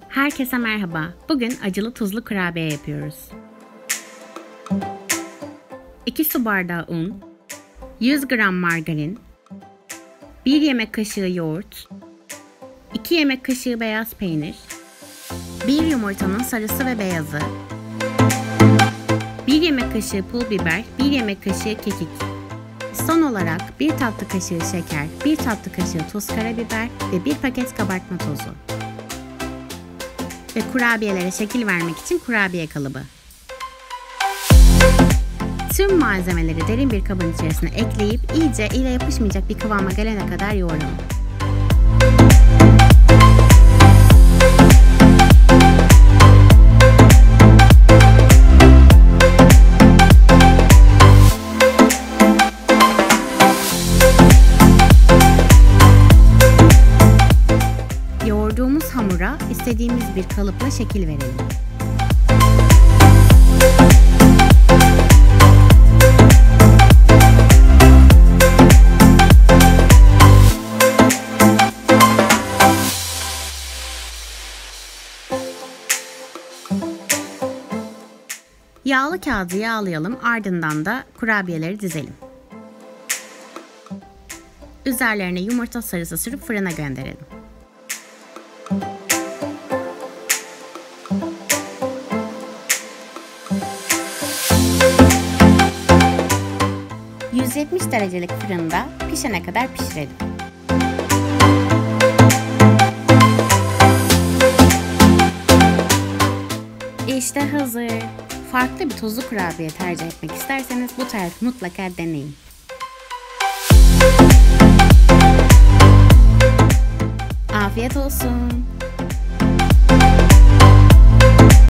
Herkese merhaba. Bugün acılı tuzlu kurabiye yapıyoruz. 2 su bardağı un, 100 gram margarin, 1 yemek kaşığı yoğurt, 2 yemek kaşığı beyaz peynir, 1 yumurtanın sarısı ve beyazı, 1 yemek kaşığı pul biber, 1 yemek kaşığı kekik. Son olarak 1 tatlı kaşığı şeker, 1 tatlı kaşığı tuz, karabiber ve 1 paket kabartma tozu. Ve kurabiyelere şekil vermek için kurabiye kalıbı. Tüm malzemeleri derin bir kabın içerisine ekleyip iyice ele yapışmayacak bir kıvama gelene kadar yoğuralım. Yoğurduğumuz hamura istediğimiz bir kalıpla şekil verelim. Yağlı kağıdı yağlayalım, ardından da kurabiyeleri dizelim. Üzerlerine yumurta sarısı sürüp fırına gönderelim. ...170 derecelik fırında pişene kadar pişirelim. İşte hazır. Farklı bir tuzlu kurabiye tercih etmek isterseniz bu tarifi mutlaka deneyin. Afiyet olsun.